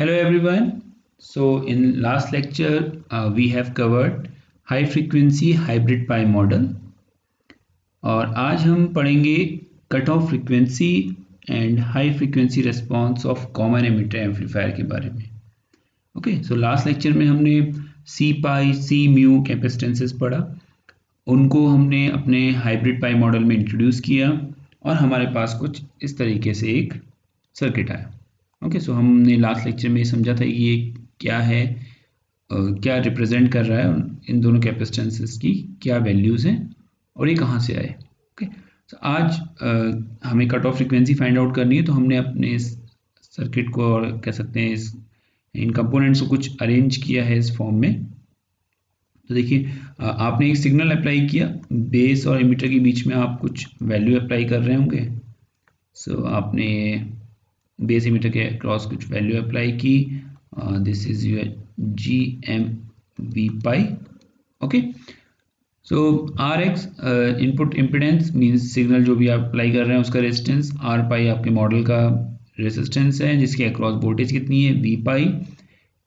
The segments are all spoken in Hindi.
Hello everyone. So in last lecture we have covered high frequency hybrid pi model और आज हम पढ़ेंगे cut off frequency and high frequency response of common emitter amplifier के बारे में। ओके, सो लास्ट लेक्चर में हमने सी पाई सी म्यू कैपेसिटेंसेस पढ़ा, उनको हमने अपने हाइब्रिड पाई मॉडल में इंट्रोड्यूस किया और हमारे पास कुछ इस तरीके से एक सर्किट आया। ओके, सो हमने लास्ट लेक्चर में समझा था ये क्या है, क्या रिप्रेजेंट कर रहा है, इन दोनों कैपेसिटेंसेस की क्या वैल्यूज़ हैं और ये कहाँ से आए। ओके, तो आज हमें cut off frequency find out करनी है, तो हमने अपने इस सर्किट को और कह सकते हैं इस इन कंपोनेंट्स को कुछ अरेंज किया है इस फॉर्म में। तो देखिए, आपने एक सिग्नल अप्लाई किया, बेस और एमिटर के बीच में आप कुछ वैल्यू अप्लाई कर रहे होंगे। सो आपने बेस एमिटर के क्रॉस कुछ वैल्यू अप्लाई की, this is your GM V pi. Okay, so RX input impedance means signal जो भी आप अप्लाई कर रहे हैं उसका रेजिस्टेंस, R पाई आपके मॉडल का रेजिस्टेंस है जिसके अक्रॉस वोल्टेज कितनी है V पाई।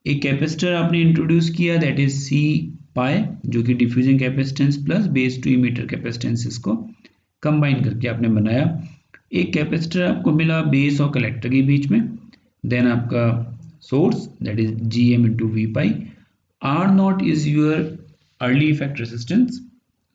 एक कैपेसिटर आपने इंट्रोड्यूस किया दैट इज C पाई जो कि diffusion capacitance plus base to emitter capacitance को कंबाइन करके आपने बनाया। एक कैपेसिटर आपको मिला बेस और कलेक्टर के बीच में, देन आपका source that is GM into V pi. R0 is your early effect resistance.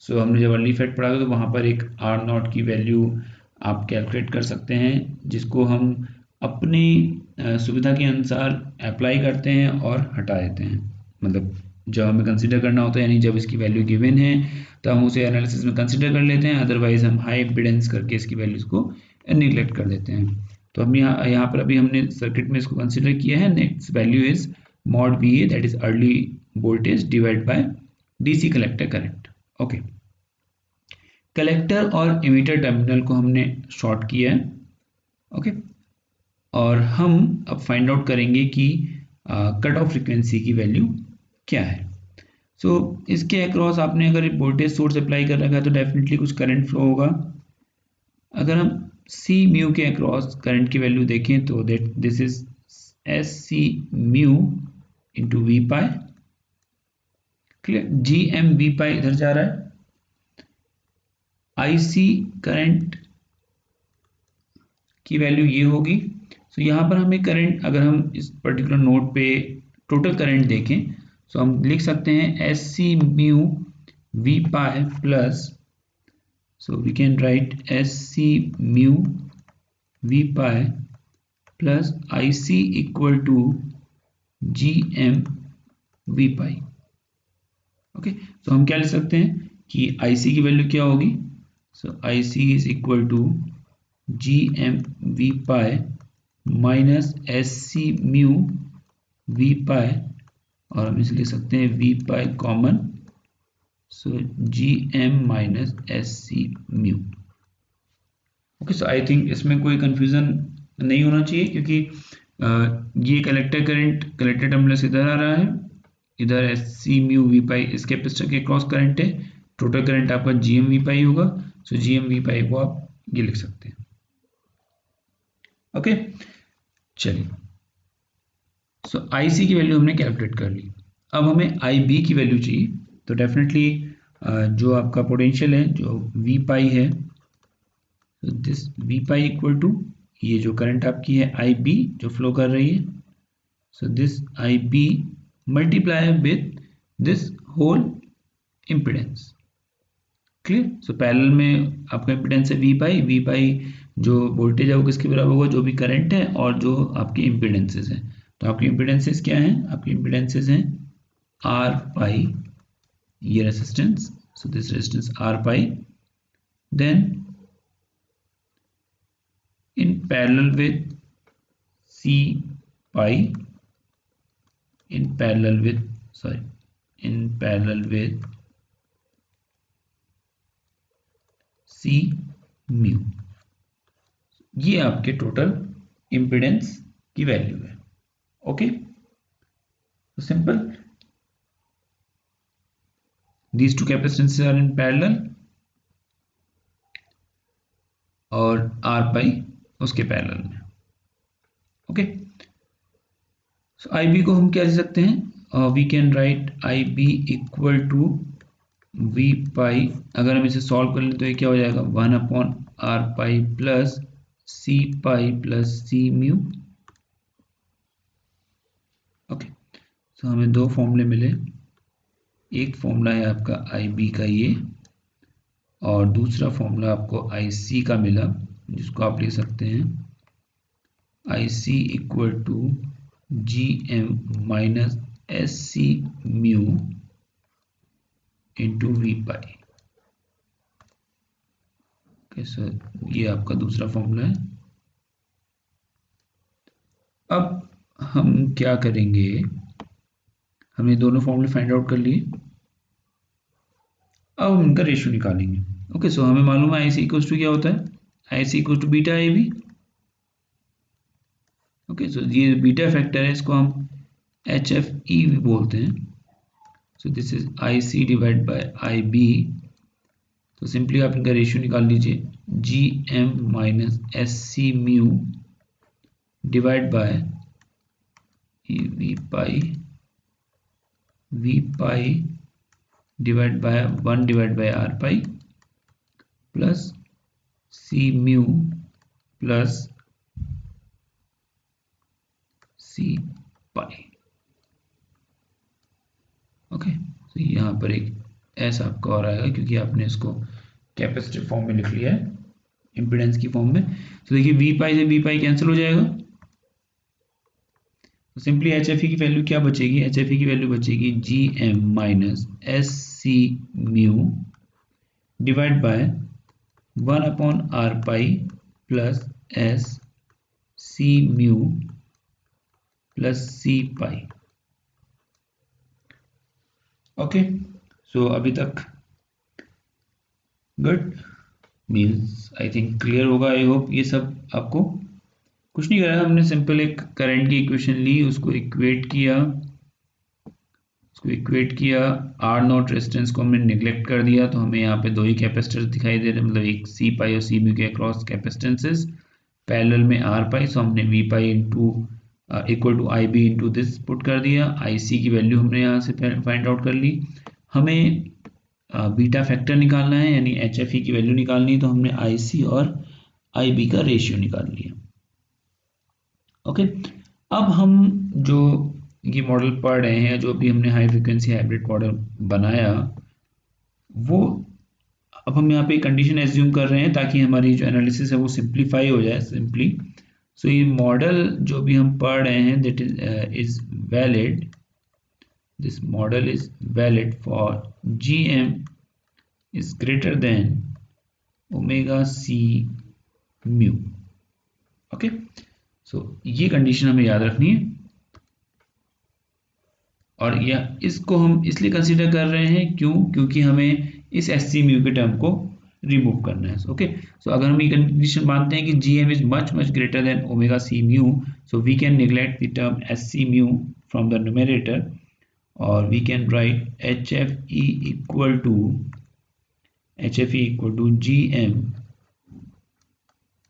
So हमने जब अर्ली इफेक्ट पढ़ा था तो वहाँ पर एक R0 की वैल्यू आप कैलकुलेट कर सकते हैं जिसको हम अपनी सुविधा के अनुसार अप्लाई करते हैं और हटा देते हैं। मतलब जब हमें कंसीडर करना होता है, यानी जब इसकी वैल्यू गिवन है तो हम उसे एनालिसिस में कंसीडर कर लेते हैं, अदरवाइज हम हाई इम्पीडेंस करके इसकी वैल्यूज को निगलेक्ट कर देते हैं। तो हम यहाँ पर अभी हमने सर्किट में इसको कंसीडर किया है। Next value is mod VA that is early voltage divide by DC collector current. Okay, collector और इमीटर टर्मिनल को हमने शॉर्ट किया है। ओके, और हम अब फाइंड आउट करेंगे कि कट ऑफ फ्रीक्वेंसी की वैल्यू क्या है। सो इसके अक्रॉस आपने अगर वोल्टेज सोर्स अप्लाई कर रखा है तो डेफिनेटली कुछ करंट फ्लो होगा। अगर हम सी म्यू के अक्रॉस करंट की वैल्यू देखें तो that this is SC mu into V pi. Clear, GM V pi इधर जा रहा है। IC करंट की वैल्यू ये होगी। सो यहाँ पर हमें करंट, अगर हम इस पर्टिकुलर नोड पे टोटल करंट देखें तो हम लिख सकते हैं SC mu V pi plus, so we can write SC mu V pi plus IC equal to GM V pi। Okay, तो हम क्या लिख सकते हैं कि IC की वैल्यू क्या होगी। So IC is equal to GM V pi minus SC mu V pi, और हम इसे लिख सकते हैं V pi common, so GM minus SC mu. Okay, so I think इसमें कोई कंफ्यूजन नहीं होना चाहिए क्योंकि ये कलेक्टर करंट कलेक्टर टर्मिनल से इधर आ रहा है, इधर SC म्यू वी पाई इस कैपेसिटर के क्रॉस करंट है, टोटल करंट आपका GM वी पाई होगा। सो GM वी पाई को आप ये लिख सकते हैं। ओके, चलिए, सो IC की वैल्यू हमने कैलकुलेट कर ली। अब हमें IB की वैल्यू चाहिए, तो डेफिनेटली जो आपका पोटेंशियल है जो वी पाई है, so this V pi equal to ये जो करंट आपकी है IB जो फ्लो कर रही है, so this IB multiply with this whole impedance। Clear, so parallel में आपका इम्पिडेंस है V पाई जो वोल्टेज है वो किसके बराबर होगा, जो भी करंट है और जो आपके इम्पिडेंसेस हैं। तो आपके इम्पिडेंसेस क्या हैं, आपके इम्पिडेंसेस हैं R पाई, ये resistance, so this resistance R pi, then in parallel with C pi, in parallel with C mu। ये आपके टोटल इम्पिडेंस की वैल्यू है। ओके, तो simple, these two capacitances are in parallel और R पाई उसके पैरेलल में। ओके, सो आई बी को हम क्या लिख सकते हैं, we can write I B equal to V pi. अगर हम इसे सॉल्व कर लें तो ये क्या हो जाएगा, 1/r पाई प्लस सी पाई प्लस सी म्यू। ओके, तो हमें दो फॉर्मूले मिले, एक फॉर्मूला है आपका आई बी का ये, और दूसरा फॉर्मूला आपको आई सी का मिला, जिसको आप लिख सकते हैं I C equal to G M minus S C mu into V pi. Okay, so ये आपका दूसरा फॉर्मूला है। अब हम क्या करेंगे, हमने दोनों फॉर्मूले फाइंड आउट कर लिए, अब हम इनका रेशियो निकालेंगे। ओके, सो हमें मालूम है आई सी इक्वल टू क्या होता है, I C equal to beta A B. Okay, so ये बीटा फैक्टर है, इसको हम एच एफ ई भी बोलते हैं। So this is I C divide by I B. तो सिंपली आप इनका रेशियो निकाल लीजिए, G M minus S C mu divide by V pi divide by 1 divide by R pi plus C mu plus C pi. Okay, तो यहाँ पर एक एस आपका और आएगा क्योंकि आपने इसको कैपेसिटिव फॉर्म में लिख लिया है, इम्पीडेंस की फॉर्म में। तो देखिए वी पाई से वी पाई कैंसिल हो जाएगा, तो सिंपली एच एफ ई की वैल्यू क्या बचेगी, एच एफ ई की वैल्यू बचेगी G M minus S C mu divide by 1/r pi plus S C mu plus C pi. Okay, so अभी तक good, means I think clear होगा। आई होप ये सब आपको कुछ नहीं करा, हमने सिंपल एक करंट की इक्वेशन ली, उसको इक्वेट किया, आर नॉट रेजिस्टेंस को हमने निगलेक्ट कर दिया, तो हमें यहाँ पे दो ही कैपेसिटर दिखाई दे रहे हैं, मतलब एक सी पाई और सी म्यू के अक्रॉस कैपेसिटेंसेस, पैरेलल में आर पाई। सो हमने V pi into equal to I B into this put कर दिया, आई सी की वैल्यू हमने यहाँ से फाइंड आउट कर ली। हमें बीटा फैक्टर निकालना है, यानी एच एफ ई की वैल्यू निकालनी है, तो हमने आई सी और आई बी का रेशियो निकाल लिया। ओके, अब हम जो ये मॉडल पढ़ रहे हैं, जो भी हमने हाई फ्रिक्वेंसी हाइब्रिड मॉडल बनाया, वो अब हम यहाँ पे कंडीशन एज्यूम कर रहे हैं ताकि हमारी जो एनालिसिस है वो सिंप्लीफाई हो जाए सिंपली। सो ये मॉडल जो भी हम पढ़ रहे हैं that is valid, this model is valid for G M is greater than omega C mu. Okay, so ये कंडीशन हमें याद रखनी है, और या इसको हम इसलिए कंसीडर कर रहे हैं क्योंकि हमें इस एस सी म्यू के टर्म को रिमूव करना है। ओके, सो अगर हम ये कंडीशन मानते हैं कि G M is much greater than omega C mu, so we can neglect the term S C mu from the numerator, और we can write H F E equal to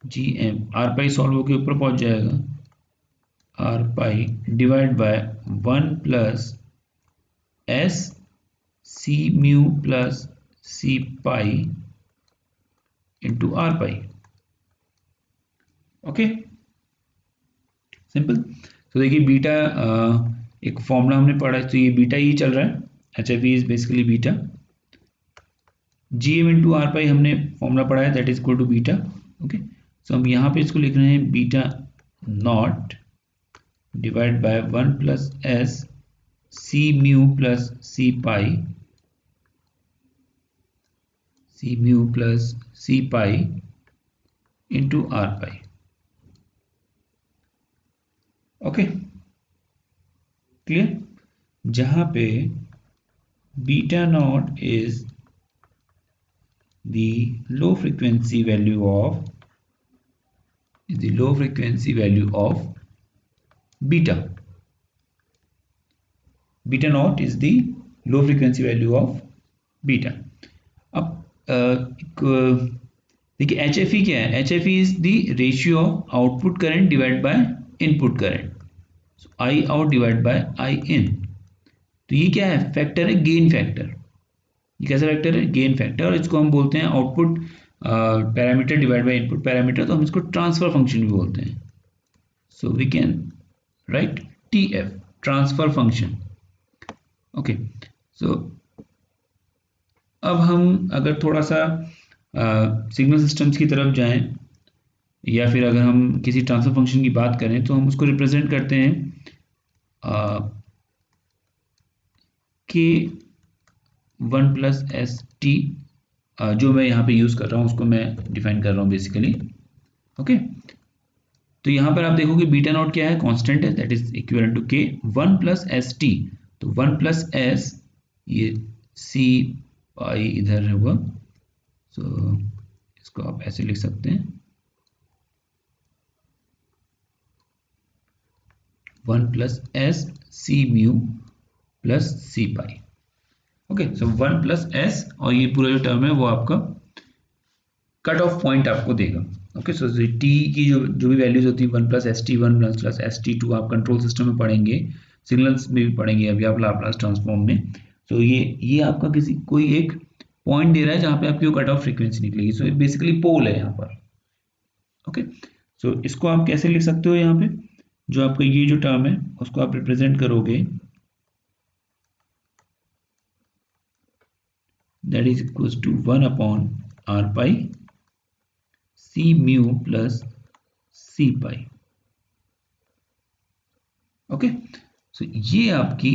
G M R pi solve होकर ऊपर पहुंच जाएगा, R pi divide by 1 plus S C mu plus C pi into R pi. Okay, simple. तो देखिए बीटा एक फॉर्मूला हमने पढ़ा है, तो ये बीटा ही चल रहा है, H F E is basically beta, G M into R pi हमने फॉर्मूला पढ़ा है, that is equal to beta. Okay, so हम यहाँ पे इसको लिख रहे हैं beta naught divide by 1 plus S C mu plus C pi into R pi. Okay, clear, जहां पे beta naught is the low frequency value of beta. Beta naught is the low frequency value of beta. अब देखिए एच एफ ई क्या है, H F E is the ratio of output current divide by input current. I out divide by I in. तो ये क्या है, फैक्टर है, गेन फैक्टर। ये कैसा फैक्टर है, गेन फैक्टर, और इसको हम बोलते हैं output parameter divide by input parameter, तो हम इसको ट्रांसफर फंक्शन भी बोलते हैं। So we can write TF, transfer function. Okay, so अब हम अगर थोड़ा सा सिग्नल सिस्टम्स की तरफ जाएं, या फिर अगर हम किसी ट्रांसफर फंक्शन की बात करें, तो हम उसको रिप्रेजेंट करते हैं के 1 प्लस एस टी, जो मैं यहाँ पे यूज़ कर रहा हूँ उसको मैं डिफाइन कर रहा हूँ बेसिकली। ओके, तो यहाँ पर आप देखोगे बीटा नॉट क्या है, कांस्टेंट है, दैट इज इक्विवेलेंट टू के 1 प्लस एस टी। तो 1 प्लस एस, ये सी पाई इधर होगा, सो इसको आप ऐसे लिख सकते हैं 1 plus S C mu plus C pi. Okay, so 1 plus S, और ये पूरा जो टर्म है वो आपका कट ऑफ पॉइंट आपको देगा। ओके, सो टी की जो भी वैल्यूज होती है 1 plus S T 1 plus S T 2, आप कंट्रोल सिस्टम में पढ़ेंगे, सिग्नल्स में भी पढ़ेंगे अभी आप लाप्लास ट्रांसफॉर्म में। तो ये आपका किसी कोई एक पॉइंट दे रहा है जहाँ पे आपकी कट ऑफ फ्रीक्वेंसी निकलेगी। सो बेसिकली पोल है यहाँ पर। ओके, सो इसको आप कैसे लिख सकते हो, यहाँ पे जो आपका ये जो टर्म है उसको आप रिप्रेजेंट करोगे, that is equals to 1 upon r pi c mu plus c pi। Okay, so ये आपकी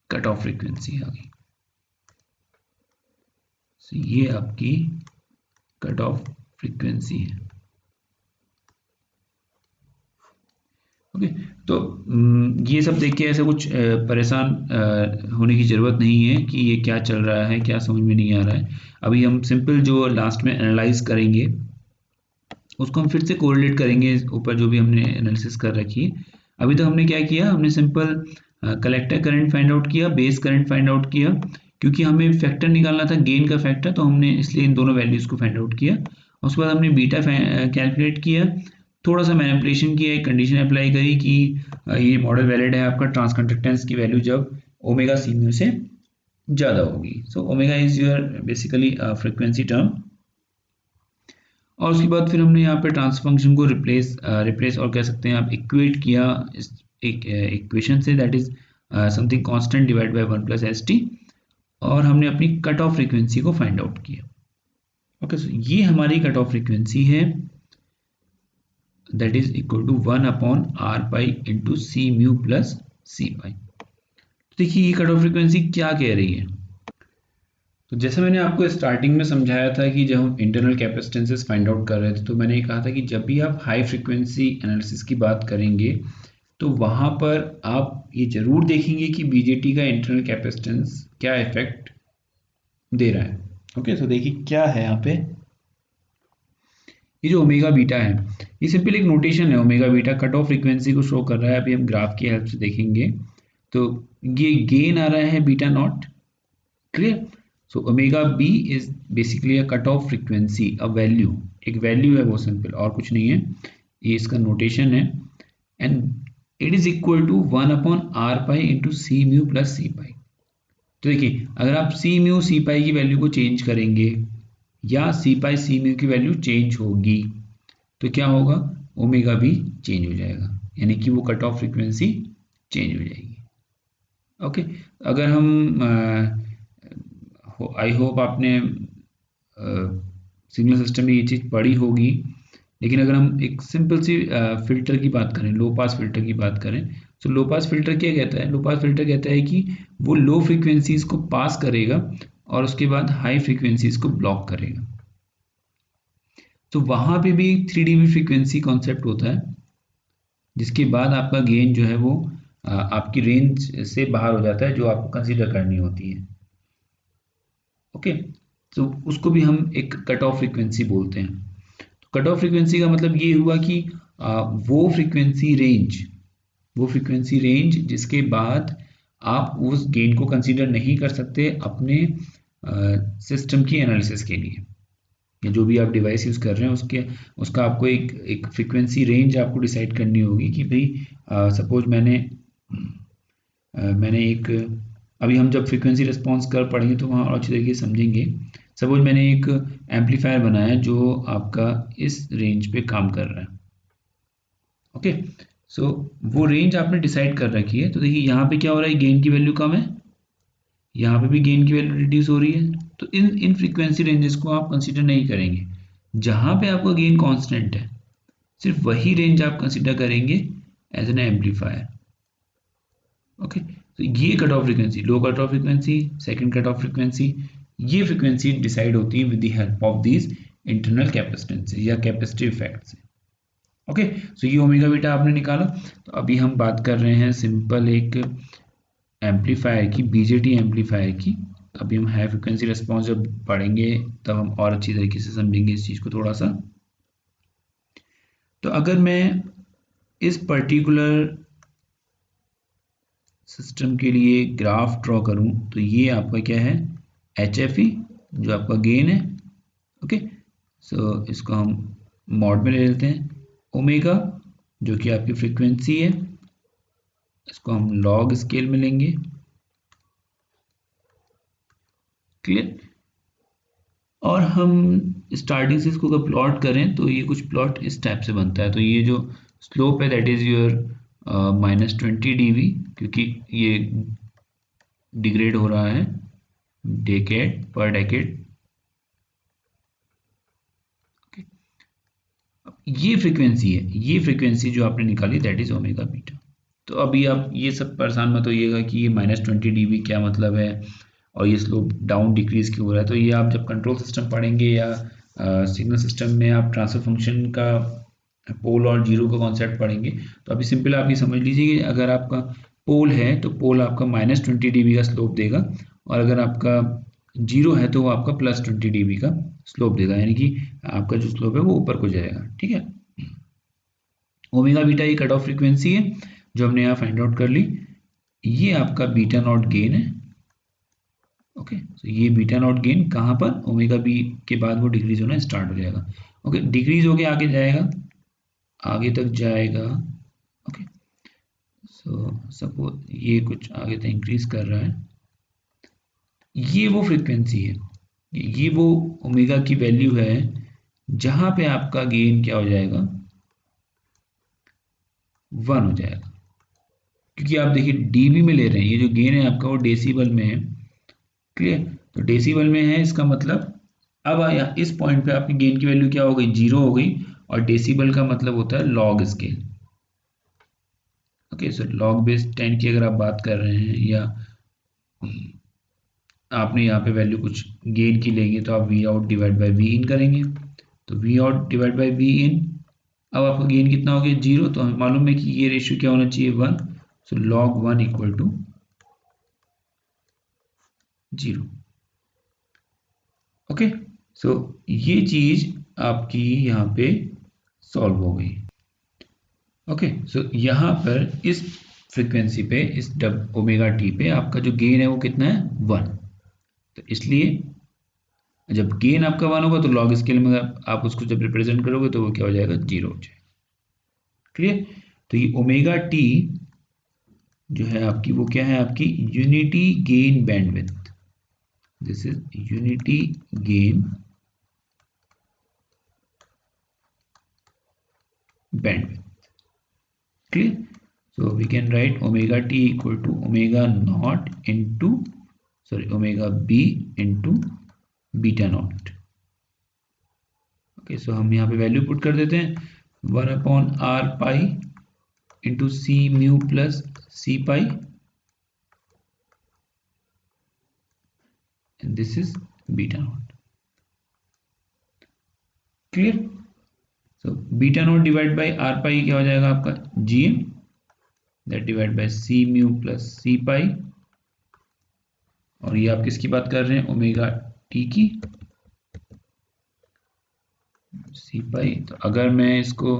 कट ऑफ फ्रीक्वेंसी आ गई। सो ये आपकी कट ऑफ फ्रीक्वेंसी है। ओके, तो ये सब देख के ऐसे कुछ परेशान होने की ज़रूरत नहीं है कि ये क्या चल रहा है, क्या समझ में नहीं आ रहा है। अभी हम सिंपल जो लास्ट में एनालाइज करेंगे उसको हम फिर से कोरिलेट करेंगे ऊपर जो भी हमने एनालिसिस कर रखी है। अभी तो हमने क्या किया, हमने simple collector current find out किया, बेस करंट फाइंड आउट किया, क्योंकि हमें फैक्टर निकालना था गेन का फैक्टर, तो हमने इसलिए इन दोनों वैल्यूज़ को फाइंड आउट किया। उसके बाद हमने बीटा कैलकुलेट किया, थोड़ा सा मैनिपुलेशन किया, एक कंडीशन अप्लाई करी कि ये मॉडल वैलिड है आपका ट्रांसकंडक्टेंस की वैल्यू जब ओमेगा सी म्यू से ज़्यादा होगी। So omega is your basically frequency term. और उसके बाद फिर हमने यहाँ पे ट्रांसफर फंक्शन को रिप्लेस और कह सकते हैं आप इक्वेट किया इस एक इक्वेशन से, that is something constant divide by 1 plus S T, और हमने अपनी कट ऑफ फ्रीक्वेंसी को फाइंड आउट किया। ओके, सो ये हमारी कट ऑफ फ्रीक्वेंसी है, that is equal to 1 upon R pi into C mu plus C pi. देखिए ये कट ऑफ फ्रीक्वेंसी क्या कह रही है। तो जैसे मैंने आपको स्टार्टिंग में समझाया था कि जब हम इंटरनल कैपेसिटेंसेस फाइंड आउट कर रहे थे, तो मैंने ये कहा था कि जब भी आप हाई फ्रीक्वेंसी एनालिसिस की बात करेंगे तो वहाँ पर आप ये जरूर देखेंगे कि बीजेटी का इंटरनल कैपेसिटेंस क्या इफेक्ट दे रहा है। ओके, तो देखिए क्या है यहाँ पे, ये जो ओमेगा बीटा है ये सिंपल एक नोटेशन है। Omega beta cut off frequency को शो कर रहा है। अभी हम ग्राफ की हेल्प से देखेंगे, तो ये गेन आ रहा है beta naught, clear. So omega B is basically a cut off frequency, a value, एक वैल्यू है वो, सिंपल और कुछ नहीं है, ये इसका नोटेशन है। And it is equal to 1 upon R pi into C mu plus C pi. तो देखिए अगर आप सी म्यू सी पाई की वैल्यू को चेंज करेंगे या सी पाई सी म्यू की वैल्यू चेंज होगी तो क्या होगा, ओमेगा भी चेंज हो जाएगा, यानी कि वो कट ऑफ फ्रीक्वेंसी चेंज हो जाएगी। ओके, अगर हम आई होप आपने सिग्नल सिस्टम में ये चीज़ पढ़ी होगी, लेकिन अगर हम एक सिंपल सी फिल्टर की बात करें, लो पास फिल्टर की बात करें, तो लो पास फिल्टर क्या कहता है, लो पास फिल्टर कहता है कि वो लो फ्रीक्वेंसीज को पास करेगा और उसके बाद हाई फ्रीक्वेंसीज को ब्लॉक करेगा। तो वहाँ पे भी 3 dB फ्रीक्वेंसी कॉन्सेप्ट होता है, जिसके बाद आपका गेन जो है वो आपकी रेंज से बाहर हो जाता है, जो आपको कंसीडर करनी होती है। ओके, तो उसको भी हम एक कट ऑफ फ्रीक्वेंसी बोलते हैं। तो कट ऑफ फ्रीक्वेंसी का मतलब ये हुआ कि वो फ्रीक्वेंसी रेंज जिसके बाद आप उस गेन को कंसीडर नहीं कर सकते अपने सिस्टम की एनालिसिस के लिए। या जो भी आप डिवाइस यूज़ कर रहे हैं उसका आपको एक फ्रीक्वेंसी रेंज आपको डिसाइड करनी होगी कि भाई सपोज मैंने एक, अभी हम जब फ्रीक्वेंसी रिस्पॉन्स कर पढ़ेंगे तो वहाँ और अच्छी तरीके से समझेंगे। सपोज मैंने एक एम्पलीफायर बनाया जो आपका इस रेंज पे काम कर रहा है। ओके, सो वो रेंज आपने डिसाइड कर रखी है। तो देखिए यहाँ पे क्या हो रहा है, गेन की वैल्यू कम है, यहाँ पे भी गेन की वैल्यू रिड्यूस हो रही है। तो इन फ्रीक्वेंसी रेंजेस को आप कंसीडर नहीं करेंगे। जहाँ पे आपका गेन कांस्टेंट है सिर्फ वही रेंज आप कंसीडर करेंगे एज एन एम्पलीफायर। ओके, तो ये cut off frequency, low cut off frequency, second cut off frequency, ये फ्रीक्वेंसी डिसाइड होती है with the help of these internal capacitance या कैपेसिटिव इफेक्ट्स। ओके, सो ये ओमेगा बीटा आपने निकाला। तो अभी हम बात कर रहे हैं सिंपल एक एम्पलीफायर की, बीजेटी एम्पलीफायर की। अभी हम हाई फ्रिक्वेंसी रिस्पॉन्स जब पढ़ेंगे तब हम और अच्छी तरीके से समझेंगे इस चीज़ को थोड़ा सा। तो अगर मैं इस पर्टिकुलर सिस्टम के लिए ग्राफ ड्रॉ करूं तो ये आपका क्या है, HFE जो आपका गेन है। ओके, सो इसको हम मॉड में ले लेते हैं। ओमेगा जो कि आपकी फ्रीक्वेंसी है, इसको हम लॉग स्केल में लेंगे। क्लियर। और हम स्टार्टिंग से इसको अगर प्लॉट करें तो ये कुछ प्लॉट इस टाइप से बनता है। तो ये जो स्लोप है दैट इज योर -20 dB, क्योंकि ये डिग्रेड हो रहा है डेकेड पर डेकेड। ये फ्रीक्वेंसी है, ये फ्रीक्वेंसी जो आपने निकाली दैट इज ओमेगा बीटा। तो अभी आप ये सब परेशान मत होइएगा कि ये -20 dB क्या मतलब है और ये स्लोप डाउन डिक्रीज क्यों हो रहा है। तो ये आप जब कंट्रोल सिस्टम पढ़ेंगे या सिग्नल सिस्टम में आप ट्रांसफर फंक्शन का पोल और जीरो का कॉन्सेप्ट पढ़ेंगे तो अभी सिंपल आप ये समझ लीजिए कि अगर आपका पोल है तो पोल आपका -20 dB का स्लोप देगा, और अगर आपका जीरो है तो वो आपका +20 dB का स्लोप देगा, यानी कि आपका जो स्लोप है वो ऊपर को जाएगा। ठीक है, ओमेगा बीटा ये कट ऑफ फ्रीक्वेंसी है जो हमने यहाँ फाइंड आउट कर ली। ये आपका बीटा नॉट गेन है। ओके, तो ये बीटा नॉट गेन कहाँ पर, ओमेगा बी के बाद वो डिक्रीज होना स्टार्ट हो जाएगा। ओके, डिक्रीज होके आगे जाएगा, आगे तक जाएगा। ओके, सो सपोज ये कुछ आगे तक इंक्रीज कर रहा है। ये वो फ्रीक्वेंसी है, ये वो ओमेगा की वैल्यू है जहां पे आपका गेन क्या हो जाएगा, 1 हो जाएगा। क्योंकि आप देखिए डीबी में ले रहे हैं, ये जो गेन है आपका वो डेसिबल में है। क्लियर, तो डेसिबल में है, इसका मतलब अब आया इस पॉइंट पे आपकी गेन की वैल्यू क्या हो गई, 0 हो गई। और डेसिबल का मतलब होता है log scale. Okay, so log base 10 की अगर आप बात कर रहे हैं या आपने यहाँ पे वैल्यू कुछ गेन की लेंगे तो आप V out divide by V in करेंगे। तो V out divide by V in, अब आपका गेन कितना हो गया, 0। तो हमें मालूम है कि ये रेशियो क्या होना चाहिए, 1। So log 1 equal to 0। Okay, so ये चीज आपकी यहाँ पे सॉल्व हो गई। ओके, सो यहाँ पर इस फ्रीक्वेंसी पे, इस ओमेगा टी पे आपका जो गेन है वो कितना है, 1। तो इसलिए जब गेन आपका 1 होगा तो लॉग स्केल में आप उसको जब रिप्रेजेंट करोगे तो वो क्या हो जाएगा, 0 हो जाएगा। क्लियर, तो ये ओमेगा टी जो है आपकी वो क्या है, आपकी unity gain bandwidth. This is unity gain bandwidth. Clear? So we can write omega t equal to omega naught into, sorry, omega b into beta naught. Okay, so हम यहाँ पे वैल्यू पुट कर देते हैं, 1/r pi into C mu plus C pi, and this is beta naught. Clear? So beta naught divide by r pi क्या हो जाएगा आपका, gm that divide by C mu plus C pi. और ये आप किसकी बात कर रहे हैं, ओमेगा टी की, सी पाई। तो अगर मैं इसको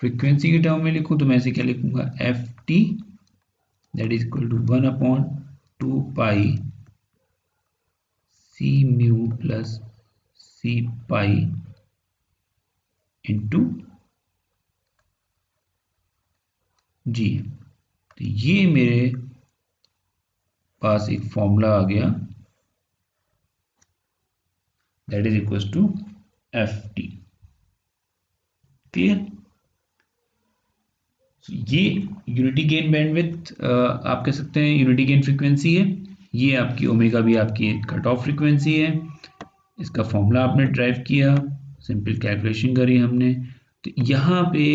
फ्रीक्वेंसी के टर्म में लिखूं तो मैं इसे क्या लिखूंगा, F T that is equal to 1/2 pi C mu plus C pi into G. तो ये मेरे पास एक फॉर्मूला आ गया, that is equal to F T. Clear? ये यूनिटी गेन बैंडविड्थ आप कह सकते हैं यूनिटी गेन फ्रीक्वेंसी है। ये आपकी ओमेगा भी आपकी कट ऑफ फ्रीक्वेंसी है। इसका फॉर्मूला आपने ड्राइव किया, सिंपल कैलकुलेशन करी हमने। तो यहाँ पे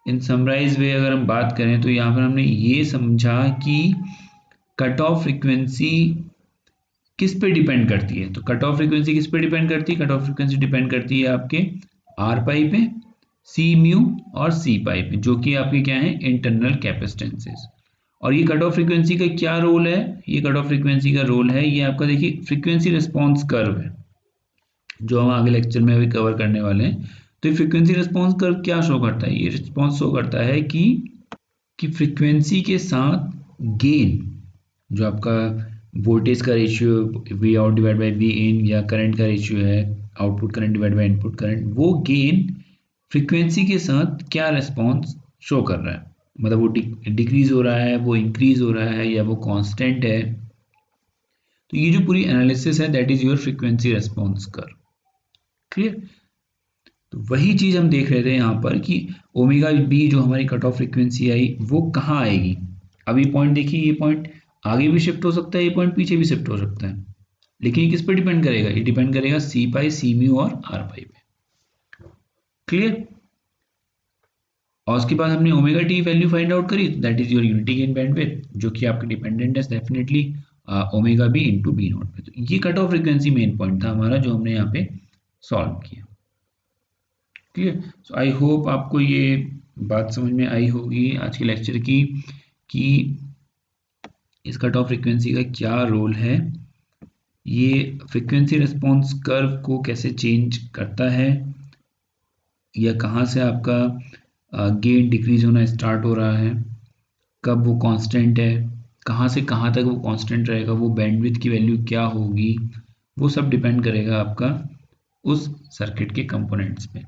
इन समराइज वे अगर हम बात करें तो यहाँ पर हमने ये समझा कि कट ऑफ फ्रीक्वेंसी किस पे डिपेंड करती है। तो कट ऑफ फ्रीक्वेंसी किस पे डिपेंड करती है? कट ऑफ फ्रीक्वेंसी डिपेंड करती है आपके आर पाई पे, सी म्यू और सी पाई पे, जो कि आपके क्या है, इंटरनल कैपेसिटेंसेस। और ये कट ऑफ फ्रीक्वेंसी का क्या रोल है? ये कट ऑफ फ्रीक्वेंसी का रोल है, ये आपका देखिए फ्रीक्वेंसी रिस्पॉन्स कर्व है, जो हम आगे लेक्चर में अभी कवर करने वाले हैं। तो फ्रीक्वेंसी रिस्पॉन्स कर्व क्या शो करता है? ये रिस्पॉन्स शो करता है कि फ्रीक्वेंसी के साथ गेन, जो आपका वोल्टेज का ratio V out divide by V in या करंट का रेशियो है output current divide by input current, वो गेन फ्रीक्वेंसी के साथ क्या रिस्पॉन्स शो कर रहा है। मतलब वो डिक्रीज हो रहा है, वो इंक्रीज हो रहा है, या वो कांस्टेंट है। तो ये जो पूरी एनालिसिस है that is your frequency response curve. Clear? तो वही चीज हम देख रहे थे यहाँ पर कि ओमेगा बी जो हमारी कट ऑफ फ्रीक्वेंसी आई वो कहाँ आएगी। अभी पॉइंट देखिए, ये पॉइंट आगे भी शिफ्ट हो सकता है, ये पॉइंट पीछे भी शिफ्ट हो सकता है, लेकिन ये किस पे डिपेंड करेगा? ये डिपेंड करेगा सी पाई, सी म्यू और आर पाई पे। क्लियर? और उसके बाद हमने omega T value find out करी, that is your unity gain bandwidth, जो कि आपके डिपेंडेंट है definitely omega B into B naught पे। तो ये cut off frequency main point था हमारा, जो हमने यहाँ पे सॉल्व किया। क्लियर? सो आई होप आपको ये बात समझ में आई होगी आज के लेक्चर की, कि इस कट ऑफ फ्रीक्वेंसी का क्या रोल है, ये फ्रीक्वेंसी रिस्पॉन्स कर्व को कैसे चेंज करता है, या कहाँ से आपका गेन डिक्रीज होना स्टार्ट हो रहा है, कब वो कांस्टेंट है, कहाँ से कहाँ तक वो कांस्टेंट रहेगा, वो बैंडविड्थ की वैल्यू क्या होगी, वो सब डिपेंड करेगा आपका उस सर्किट के कंपोनेंट्स पे।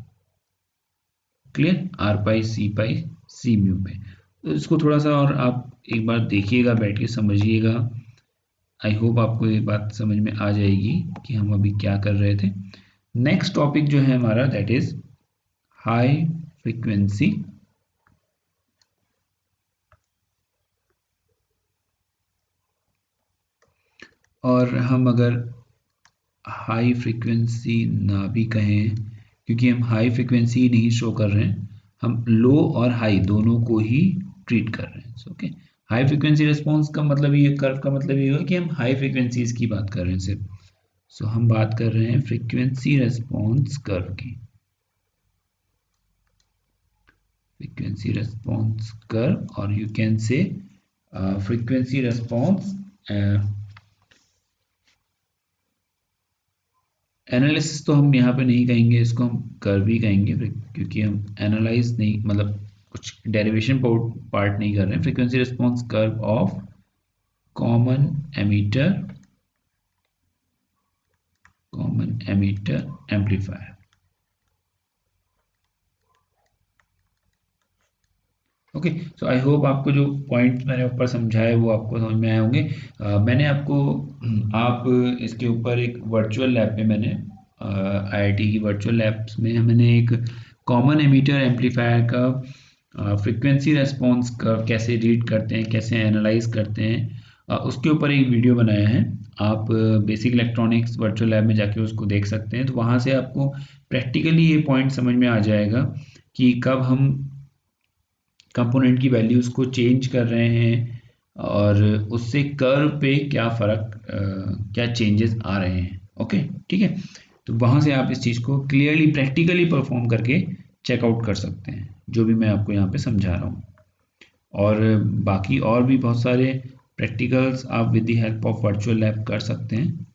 Clear? R pi, C mu पे। तो इसको थोड़ा सा और आप एक बार देखिएगा, बैठ के समझिएगा। आई होप आपको ये बात समझ में आ जाएगी कि हम अभी क्या कर रहे थे। नेक्स्ट टॉपिक जो है हमारा दैट इज हाई फ्रीक्वेंसी। और हम अगर हाई फ्रीक्वेंसी ना भी कहें, क्योंकि हम हाई फ्रीक्वेंसी नहीं शो कर रहे हैं, हम लो और हाई दोनों को ही ट्रीट कर रहे हैं। ओके, हाई फ्रीक्वेंसी रिस्पॉन्स का मतलब ये, कर्व का मतलब ये है कि हम हाई फ्रीक्वेंसीज की बात कर रहे हैं सिर्फ। सो हम बात कर रहे हैं फ्रीक्वेंसी रिस्पॉन्स कर्व की, फ्रीक्वेंसी रिस्पॉन्स कर्व, और you can say frequency response analysis. तो हम यहाँ पे नहीं कहेंगे, इसको हम कर्व ही कहेंगे, क्योंकि हम एनालाइज नहीं, मतलब कुछ डेरिवेशन पार्ट नहीं कर रहे हैं। Frequency response curve of common ammeter amplifier. Okay, so I hope आपको जो पॉइंट मैंने ऊपर समझाया वो आपको समझ में आए होंगे। मैंने आपको आप इसके ऊपर एक वर्चुअल लैब में मैंने आईआईटी की वर्चुअल लैब्स में मैंने एक कॉमन एमीटर एम्पलीफायर का फ्रीक्वेंसी रेस्पॉन्स कर्व कैसे रीड करते हैं, कैसे एनालाइज करते हैं, उसके ऊपर एक वीडियो बनाया है। आप बेसिक इलेक्ट्रॉनिक्स वर्चुअल लैब में जाके उसको देख सकते हैं। तो वहाँ से आपको प्रैक्टिकली ये पॉइंट समझ में आ जाएगा कि कब हम कंपोनेंट की वैल्यूज़ को चेंज कर रहे हैं और उससे कर्व पे क्या फ़र्क, क्या चेंजेस आ रहे हैं। ओके, ठीक है। तो वहाँ से आप इस चीज़ को क्लियरली प्रैक्टिकली परफॉर्म करके चेकआउट कर सकते हैं, जो भी मैं आपको यहाँ पे समझा रहा हूँ। और बाकी और भी बहुत सारे प्रैक्टिकल्स आप with the help of virtual lab कर सकते हैं।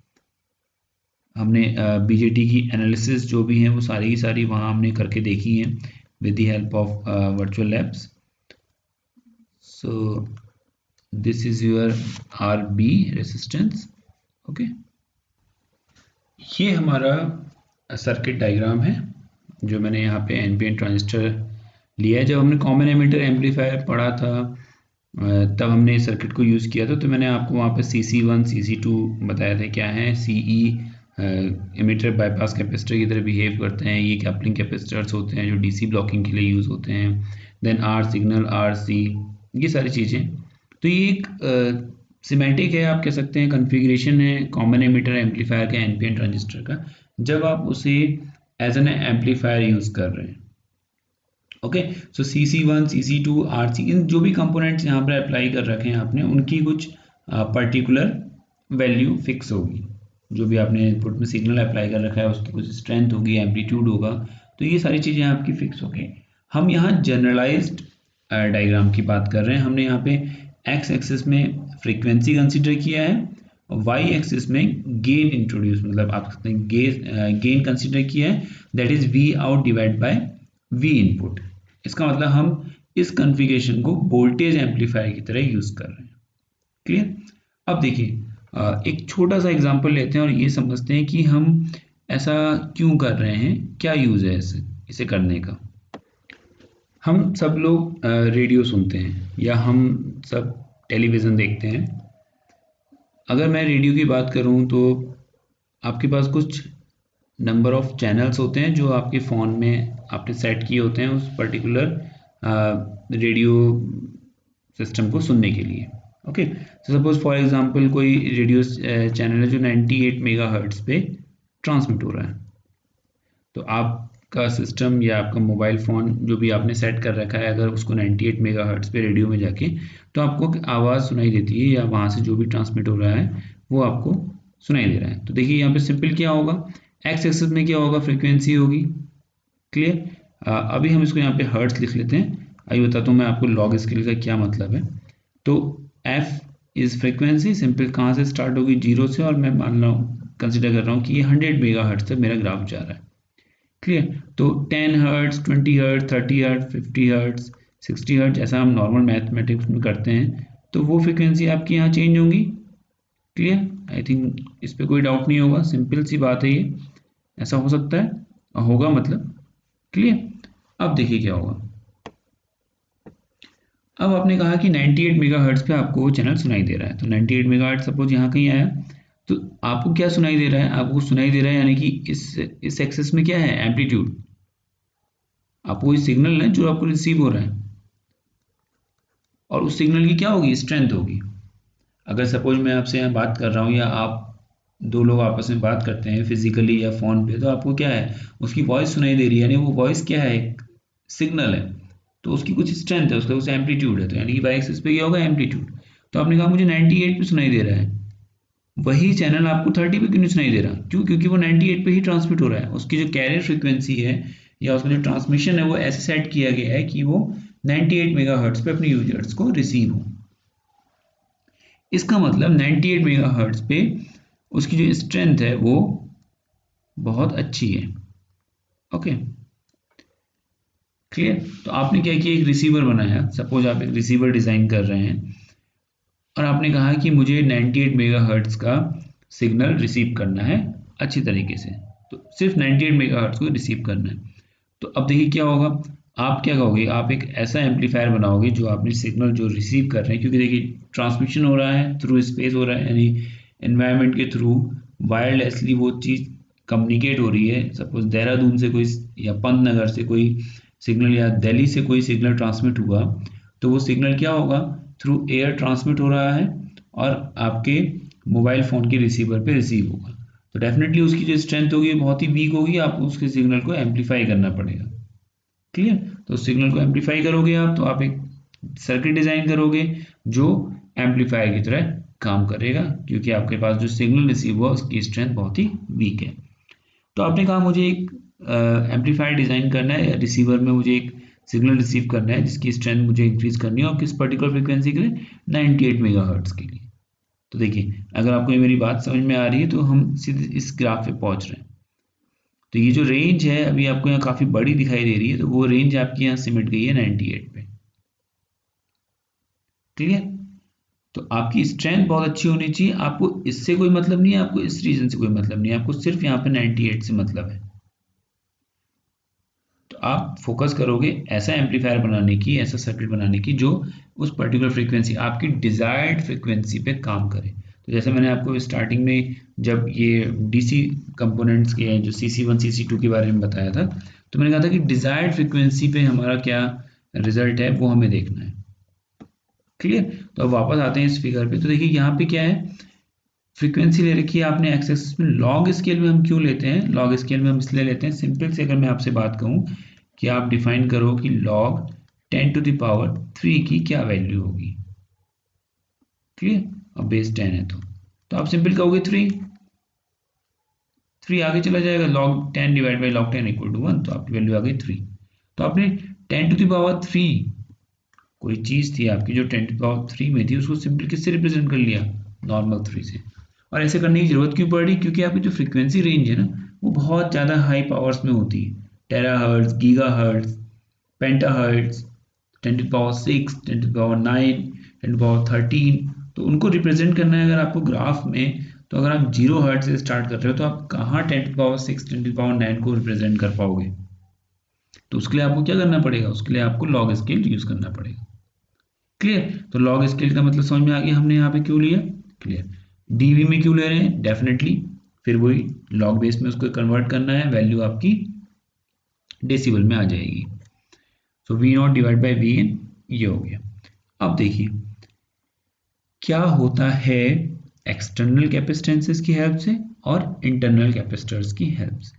हमने बीजेटी की एनालिसिस जो भी हैं वो सारी की सारी वहाँ हमने करके देखी हैं with the help of virtual labs. So this is your RB resistance. Okay, ये हमारा सर्किट डायग्राम है जो मैंने यहाँ पे एनपीएन ट्रांजिस्टर लिया है। जब हमने कॉमन एमिटर एम्पलीफायर पढ़ा था तब हमने सर्किट को यूज़ किया था, तो मैंने आपको वहाँ पे CC1 CC2 बताया था क्या है। CE एमिटर बाईपास कैपेसिटर की तरह बिहेव करते हैं, ये कपलिंग कैपेसिटर्स होते हैं जो DC ब्लॉकिंग के लिए यूज़ होते हैं। देन R सिग्नल, RC, ये सारी चीज़ें। तो ये एक सिमेटिक है, आप कह सकते हैं कॉन्फ़िगरेशन है कॉमन एमिटर एम्पलीफायर का, एनपीएन ट्रांजिस्टर का, जब आप उसे एज एन एम्पलीफायर यूज़ कर रहे हैं। ओके, सो CC1 CC2 RC, इन जो भी कंपोनेंट्स यहाँ पर अप्लाई कर रखे हैं आपने, उनकी कुछ पर्टिकुलर वैल्यू फिक्स होगी। जो भी आपने इनपुट में सिग्नल अप्लाई कर रखा है उसकी कुछ स्ट्रेंथ होगी, एम्पलीट्यूड होगा, तो ये सारी चीज़ें आपकी फिक्स होगी। हम यहाँ जनरलाइज्ड डायग्राम की बात कर रहे हैं। हमने यहाँ पे एक्स एक्सिस में फ्रीक्वेंसी कंसिडर किया है और वाई एक्सिस में गेन इंट्रोड्यूस, मतलब आप सकते हैं गेन कंसिडर किया है, that is V out divide by V input. इसका मतलब हम इस कॉन्फ़िगरेशन को वोल्टेज एम्पलीफायर की तरह यूज कर रहे हैं। क्लियर? अब देखिए एक छोटा सा एग्जांपल लेते हैं और ये समझते हैं कि हम ऐसा क्यों कर रहे हैं, क्या यूज है इसे करने का। हम सब लोग रेडियो सुनते हैं या हम सब टेलीविज़न देखते हैं। अगर मैं रेडियो की बात करूं तो आपके पास कुछ नंबर ऑफ चैनल्स होते हैं जो आपके फ़ोन में आपने सेट किए होते हैं उस पर्टिकुलर रेडियो सिस्टम को सुनने के लिए। ओके, तो सपोज फॉर एग्जांपल कोई रेडियो चैनल है जो 98 मेगाहर्ट्ज़ पे ट्रांसमिट हो रहा है, तो आपका सिस्टम या आपका मोबाइल फ़ोन जो भी आपने सेट कर रखा है, अगर उसको 98 मेगाहर्ट्ज़ पे रेडियो में जाके तो आपको आवाज़ सुनाई देती है, या वहाँ से जो भी ट्रांसमिट हो रहा है वो आपको सुनाई दे रहा है। तो देखिए यहाँ पे सिंपल क्या होगा, एक्स एक्सिस में क्या होगा, फ्रीक्वेंसी होगी। क्लियर? अभी हम इसको यहाँ पे हर्ट्ज़ लिख लेते हैं। अभी बताता हूँ मैं आपको लॉग स्केल का क्या मतलब है। तो एफ इज़ फ्रीक्वेंसी, सिंपल कहाँ से स्टार्ट होगी, 0 से, और मैं मान रहा हूँ कंसिडर कर रहा हूँ कि ये 100 मेगाहर्ट्ज़ तक मेरा ग्राफ जा रहा है। क्लियर? तो 10 hertz, 20 hertz, 30 hertz, 50 hertz, 60 hertz, जैसा हम नॉर्मल मैथमेटिक्स में करते हैं, तो वो फ्रीक्वेंसी आपकी यहाँ चेंज होंगी। क्लियर? आई थिंक इस पर कोई डाउट नहीं होगा, सिंपल सी बात है ये, ऐसा हो सकता है और होगा मतलब। क्लियर? अब देखिए क्या होगा। अब आपने कहा कि 98 मेगाहर्ट्ज़ पे आपको वो चैनल सुनाई दे रहा है, तो 98 मेगाहर्ट्ज़ सपोज यहाँ कहीं आया, तो आपको क्या सुनाई दे रहा है, आपको सुनाई दे रहा है यानी कि इस एक्सेस में क्या है, एम्पलीट्यूड। आपको ये सिग्नल है जो आपको रिसीव हो रहा है, और उस सिग्नल की क्या होगी, स्ट्रेंथ होगी। अगर सपोज मैं आपसे यहाँ बात कर रहा हूँ या आप दो लोग आपस में बात करते हैं फिजिकली या फ़ोन पे, तो आपको क्या है, उसकी वॉइस सुनाई दे रही है, यानी वो वॉइस क्या है, एक सिग्नल है, तो उसकी कुछ स्ट्रेंथ है, उसका कुछ एम्पलीट्यूड है, तो यानी कि वाई एक्सिस पे क्या होगा, एम्पलीट्यूड। तो आपने कहा मुझे 98 पे सुनाई दे रहा है, वही चैनल आपको 30 पे क्यों नहीं सुनाई दे रहा, क्यों, क्योंकि वो 98 पे ही ट्रांसमिट हो रहा है। उसकी जो कैरियर फ्रीक्वेंसी है या उसका जो ट्रांसमिशन है वो ऐसे सेट किया गया है कि वो 98 मेगाहर्ट्ज़ पे अपने यूजर्स को रिसीव हो। इसका मतलब 98 मेगाहर्ट्ज़ पे उसकी जो स्ट्रेंथ है वो बहुत अच्छी है। Okay, clear? तो आपने क्या किया, एक रिसीवर बनाया, सपोज आप एक रिसीवर डिज़ाइन कर रहे हैं और आपने कहा कि मुझे 98 मेगाहर्ट्ज़ का सिग्नल रिसीव करना है अच्छी तरीके से, तो सिर्फ 98 मेगाहर्ट्ज़ को रिसीव करना है। तो अब देखिए क्या होगा, आप क्या कहोगे, आप एक ऐसा एम्पलीफायर बनाओगे जो आपने सिग्नल जो रिसीव कर रहे हैं, क्योंकि देखिए ट्रांसमिशन हो रहा है थ्रू स्पेस हो रहा है, यानी एनवायरनमेंट के थ्रू वायरलेसली वो चीज़ कम्युनिकेट हो रही है। सपोज देहरादून से कोई या पंतनगर से कोई सिग्नल या दिल्ली से कोई सिग्नल ट्रांसमिट हुआ, तो वो सिग्नल क्या होगा, थ्रू एयर ट्रांसमिट हो रहा है और आपके मोबाइल फ़ोन के रिसीवर पे रिसीव होगा, तो डेफिनेटली उसकी जो स्ट्रेंथ होगी बहुत ही वीक होगी, आपको उसके सिग्नल को एम्पलीफाई करना पड़ेगा। क्लियर? तो सिग्नल को एम्पलीफाई करोगे आप, तो आप एक सर्किट डिज़ाइन करोगे जो एम्पलीफायर की तरह काम करेगा, क्योंकि आपके पास जो सिग्नल रिसीव हुआ उसकी स्ट्रेंथ बहुत ही वीक है। तो आपने कहा मुझे एक एम्पलीफायर डिज़ाइन करना है, या रिसीवर में मुझे एक सिग्नल रिसीव करना है जिसकी स्ट्रेंथ मुझे इंक्रीज करनी है, और किस पर्टिकुलर फ्रीक्वेंसी के लिए, 98 मेगाहर्ट्ज़ के लिए। तो देखिए अगर आपको ये मेरी बात समझ में आ रही है तो हम सीधे इस ग्राफ पे पहुंच रहे हैं। तो ये जो रेंज है अभी आपको यहाँ काफ़ी बड़ी दिखाई दे रही है, तो वो रेंज आपकी यहाँ सिमट गई है 98 पे। क्लियर? तो आपकी स्ट्रेंथ बहुत अच्छी होनी चाहिए। आपको इससे कोई मतलब नहीं है, आपको इस रीजन से कोई मतलब नहीं है, आपको सिर्फ यहाँ पे 98 से मतलब है। तो आप फोकस करोगे ऐसा एम्पलीफायर बनाने की, ऐसा सर्किट बनाने की जो उस पर्टिकुलर फ्रीक्वेंसी, आपकी डिजायर्ड फ्रीक्वेंसी पे काम करे। तो जैसे मैंने आपको स्टार्टिंग में जब ये डीसी कंपोनेंट्स के जो CC1 CC2 के बारे में बताया था, तो मैंने कहा था कि डिजायर्ड फ्रीक्वेंसी पे हमारा क्या रिजल्ट है वो हमें देखना है। क्लियर। तो अब वापस आते हैं इस फिगर पे। तो देखिए यहाँ पे क्या है, फ्रीक्वेंसी ले रखी है आपने एक्स एक्सिस में। लॉग स्केल में हम क्यों लेते हैं, लॉग स्केल में हम इसलिए लेते हैं, सिंपल से अगर मैं आपसे बात कहूँ कि आप डिफाइन करो कि log 10 to the power 3 की क्या वैल्यू होगी। क्लियर। अब बेस 10 है तो आप सिंपल कहोगे 3 आगे चला जाएगा, log 10 divide by log 10 equal to 1, तो आपकी वैल्यू आ गई 3। तो आपने 10 to the power 3 कोई चीज थी आपकी जो 10 to the power 3 में थी, उसको सिंपल किससे रिप्रेजेंट कर लिया, नॉर्मल 3 से। और ऐसे करने की जरूरत क्यों पड़ रही, क्योंकि आपकी जो फ्रीक्वेंसी रेंज है ना वो बहुत ज़्यादा हाई पावर्स में होती है, terahertz, gigahertz, पेंटाहर्ट्ज, 10 to the power 6, 10 to the power 9, 10 to the power 13। तो उनको रिप्रेजेंट करना है अगर आपको ग्राफ में, तो अगर आप 0 हर्ट्ज से स्टार्ट कर रहे हो तो आप कहाँ 10 to the power 6, 10 to the power 9 को रिप्रेजेंट कर पाओगे। तो उसके लिए आपको क्या करना पड़ेगा, उसके लिए आपको लॉग स्केल यूज करना पड़ेगा। क्लियर। तो लॉग स्केल का मतलब समझ में आ गया हमने यहाँ पे क्यों लिया। क्लियर। डीवी में क्यों ले रहे हैं, डेफिनेटली फिर वही लॉग बेस में उसको कन्वर्ट करना है, वैल्यू आपकी डेसिबल में आ जाएगी। So V naught divide by V N, ये हो गया। अब देखिए क्या होता है एक्सटर्नल कैपेसिटेंसेस की हेल्प से और इंटरनल कैपेसिटर्स की हेल्प से।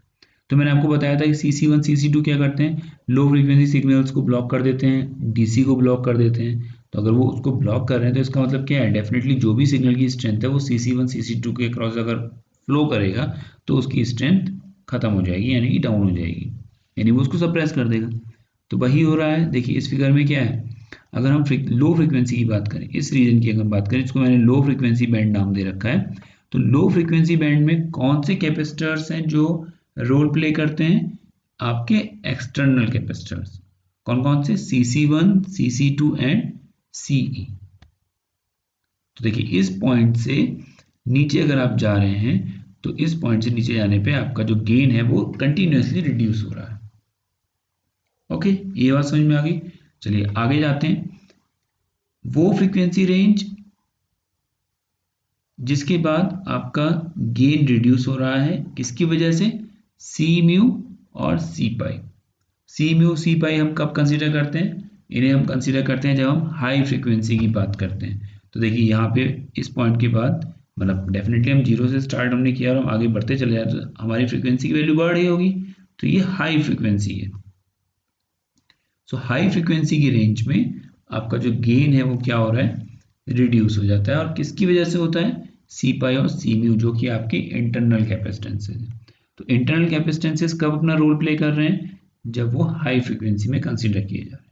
तो मैंने आपको बताया था कि CC1 CC2 क्या करते हैं, लो फ्रीक्वेंसी सिग्नल्स को ब्लॉक कर देते हैं, डीसी को ब्लॉक कर देते हैं। तो अगर वो उसको ब्लॉक कर रहे हैं तो इसका मतलब क्या है, डेफिनेटली जो भी सिग्नल की स्ट्रेंथ है वो CC1 CC2 के क्रॉस अगर फ्लो करेगा तो उसकी स्ट्रेंथ खत्म हो जाएगी, यानी कि डाउन हो जाएगी, यानी वो उसको सप्रेस कर देगा। तो वही हो रहा है। देखिए इस फिगर में क्या है, अगर हम लो फ्रीक्वेंसी की बात करें, इस रीजन की अगर बात करें, इसको मैंने लो फ्रीक्वेंसी बैंड नाम दे रखा है। तो लो फ्रीक्वेंसी बैंड में कौन से कैपेसिटर्स हैं जो रोल प्ले करते हैं, आपके एक्सटर्नल कैपेसिटर्स। कौन कौन से, CC1 CC2 एंड CE। तो देखिए इस पॉइंट से नीचे अगर आप जा रहे हैं तो इस पॉइंट से नीचे जाने पे आपका जो गेन है वो कंटिन्यूसली रिड्यूस हो रहा है। ओके, ये बात समझ में आ गई। चलिए आगे जाते हैं। वो फ्रीक्वेंसी रेंज जिसके बाद आपका गेन रिड्यूस हो रहा है, किसकी वजह से, सी म्यू और सी पाई। सी म्यू सी पाई हम कब कंसीडर करते हैं, इन्हें हम कंसीडर करते हैं जब हम हाई फ्रीक्वेंसी की बात करते हैं। तो देखिए यहाँ पे इस पॉइंट के बाद, मतलब डेफिनेटली हम जीरो से स्टार्ट हमने किया और हम आगे बढ़ते चले जाए तो हमारी फ्रीक्वेंसी की वैल्यू बढ़ रही होगी, तो ये हाई फ्रीक्वेंसी है। सो हाई फ्रीक्वेंसी की रेंज में आपका जो गेन है वो क्या हो रहा है, रिड्यूस हो जाता है। और किसकी वजह से होता है, सी पाई और सी म्यू, जो कि आपके इंटरनल कैपेसिटेंसेस है। तो इंटरनल कैपेसिटेंसेस कब अपना रोल प्ले कर रहे हैं, जब वो हाई फ्रीक्वेंसी में कंसीडर किए जा रहे हैं।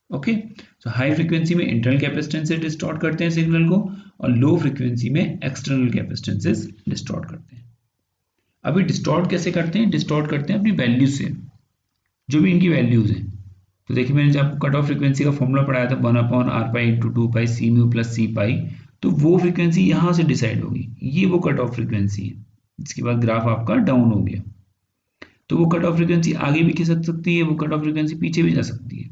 ओके, तो हाई फ्रीक्वेंसी में इंटरनल कैपेसिटेंसेस डिस्टॉर्ट करते हैं सिग्नल को, और लो फ्रीक्वेंसी में एक्सटर्नल कैपेसिटेंसेस डिस्टॉर्ट करते हैं। अभी डिस्टॉर्ट कैसे करते हैं, डिस्टॉर्ट करते हैं अपनी वैल्यू से, जो भी इनकी वैल्यूज हैं। तो देखिए मैंने जब आपको कट ऑफ फ्रीक्वेंसी का फॉर्मूला पढ़ाया था 1/r पाई इंटू 2 पाई C mu plus C pi, तो वो फ्रीक्वेंसी यहाँ से डिसाइड होगी, ये वो कट ऑफ फ्रीक्वेंसी है। इसके बाद ग्राफ आपका डाउन हो गया, तो वो कट ऑफ फ्रीक्वेंसी आगे भी खिसक सकती है, वो कट ऑफ फ्रीक्वेंसी पीछे भी जा सकती है।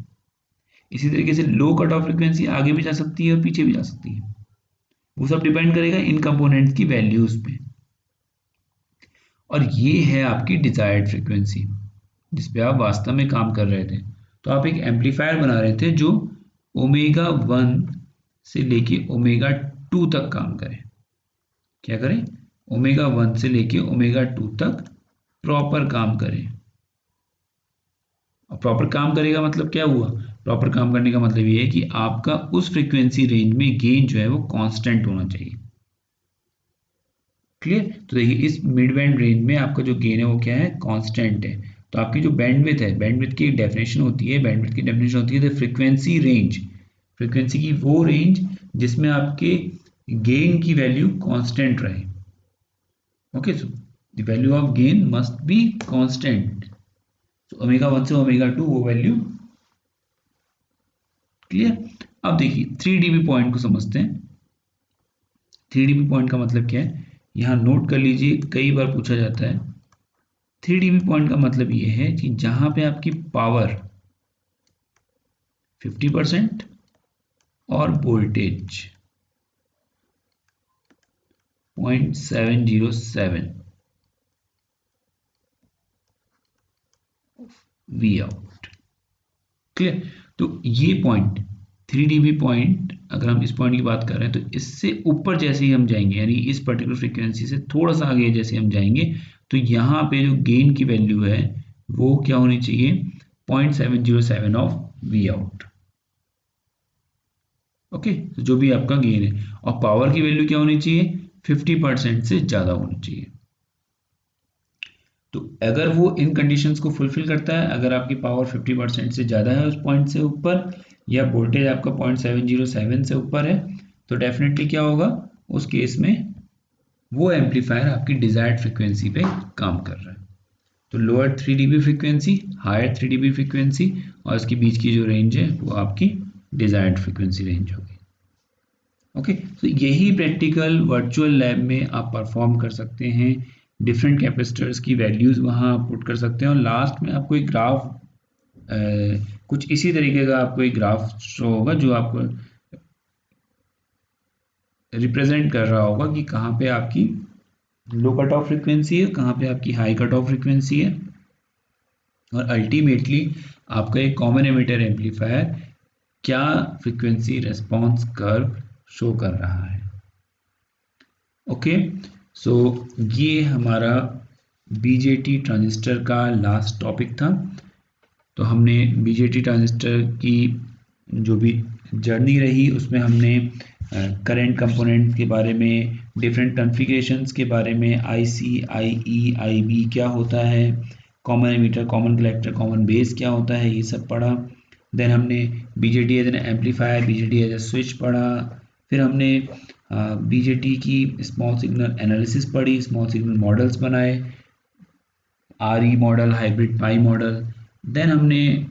इसी तरीके से लो कट ऑफ फ्रीक्वेंसी आगे भी जा सकती है और पीछे भी जा सकती है। वो सब डिपेंड करेगा इन कंपोनेंट्स की वैल्यूज पे। और ये है आपकी डिजायर्ड फ्रीक्वेंसी जिसपे आप वास्तव में काम कर रहे थे। तो आप एक एम्पलीफायर बना रहे थे जो ओमेगा 1 से लेके ओमेगा 2 तक काम करे। क्या करें, ओमेगा 1 से लेके ओमेगा 2 तक प्रॉपर काम करे। और प्रॉपर काम करेगा मतलब क्या हुआ, प्रॉपर काम करने का मतलब ये है कि आपका उस फ्रीक्वेंसी रेंज में गेन जो है वो कांस्टेंट होना चाहिए। क्लियर। तो देखिए इस मिड बैंड रेंज में आपका जो गेन है वो क्या है, कांस्टेंट है। तो आपकी जो बैंडविड्थ है, बैंडविड्थ की डेफिनेशन होती है, बैंडविड्थ की डेफिनेशन होती है द फ्रीक्वेंसी रेंज, फ्रीक्वेंसी की वो रेंज जिसमें आपके गेन की वैल्यू कांस्टेंट रहे। Okay, so the value of gain must be constant. तो ओमेगा 1 से ओमेगा 2 वो वैल्यू। क्लियर। अब देखिए 3 dB पॉइंट को समझते हैं। 3 dB पॉइंट का मतलब क्या है, यहाँ नोट कर लीजिए, कई बार पूछा जाता है। 3 dB पॉइंट का मतलब ये है कि जहां पे आपकी पावर 50% और वोल्टेज 0.707 वी आउट। क्लियर? तो ये पॉइंट 3 dB पॉइंट, अगर हम इस पॉइंट की बात कर रहे हैं तो इससे ऊपर जैसे ही हम जाएंगे, यानी इस पर्टिकुलर फ्रीक्वेंसी से थोड़ा सा आगे जैसे हम जाएंगे, तो यहाँ पे जो गेन की वैल्यू है वो क्या होनी चाहिए, 0.707 ऑफ वी आउट। ओके, तो जो भी आपका गेन है, और पावर की वैल्यू क्या होनी चाहिए, 50% से ज़्यादा होनी चाहिए। तो अगर वो इन कंडीशंस को फुलफिल करता है, अगर आपकी पावर 50% से ज़्यादा है उस पॉइंट से ऊपर, या वोल्टेज आपका 0.707 से ऊपर है, तो डेफिनेटली क्या होगा, उस केस में वो एम्पलीफायर आपकी डिजायर्ड फ्रीक्वेंसी पे काम कर रहा है। तो lower 3 dB frequency, higher 3 dB frequency, और इसके बीच की जो रेंज है वो आपकी डिजायर्ड फ्रीक्वेंसी रेंज होगी। ओके, तो यही प्रैक्टिकल वर्चुअल लैब में आप परफॉर्म कर सकते हैं। डिफरेंट कैपेसिटर्स की वैल्यूज़ वहाँ पुट कर सकते हैं, और लास्ट में आपको एक ग्राफ, कुछ इसी तरीके का आपको एक ग्राफ शो होगा जो आपको रिप्रेजेंट कर रहा होगा कि कहाँ पे आपकी लो कट ऑफ फ्रीक्वेंसी है, कहाँ पे आपकी हाई कट ऑफ फ्रीक्वेंसी है, और अल्टीमेटली आपका एक कॉमन एमिटर एम्पलीफायर क्या फ्रीक्वेंसी रेस्पॉन्स कर्व शो कर रहा है। ओके, सो ये हमारा बीजेटी ट्रांजिस्टर का लास्ट टॉपिक था। तो हमने बीजेटी ट्रांजिस्टर की जो भी जर्नी रही उसमें हमने करंट कंपोनेंट के बारे में, डिफरेंट कॉन्फ़िगरेशंस के बारे में, आईसी, आईई, आईबी क्या होता है, common emitter, common collector, common base क्या होता है, ये सब पढ़ा। देन हमने BJT as an amplifier, BJT as a switch पढ़ा। फिर हमने बीजेटी की स्मॉल सिग्नल एनालिसिस पढ़ी, स्मॉल सिग्नल मॉडल्स बनाए, RE model, hybrid pi model. Then हमने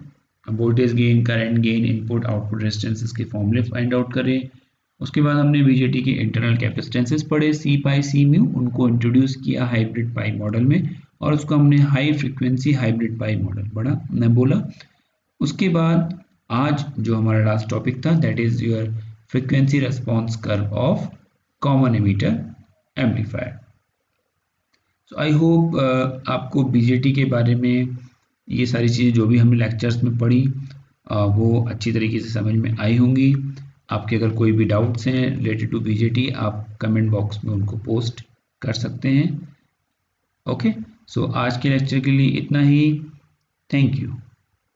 voltage gain, current gain, input output resistances के फॉर्मूले फाइंड आउट करे। उसके बाद हमने बीजेटी के इंटरनल कैपेसिटेंसेस पढ़े, सी पाई, सी म्यू, उनको इंट्रोड्यूस किया हाइब्रिड पाई मॉडल में, और उसको हमने high frequency hybrid pi model बोला। उसके बाद आज जो हमारा लास्ट टॉपिक था, that is your frequency response curve of common emitter amplifier. So I hope आपको बीजेटी के बारे में ये सारी चीज़ें जो भी हमने लेक्चर्स में पढ़ी वो अच्छी तरीके से समझ में आई होंगी। आपके अगर कोई भी डाउट्स हैं रिलेटेड टू बीजेटी, आप कमेंट बॉक्स में उनको पोस्ट कर सकते हैं। ओके, सो आज के लेक्चर के लिए इतना ही। Thank you.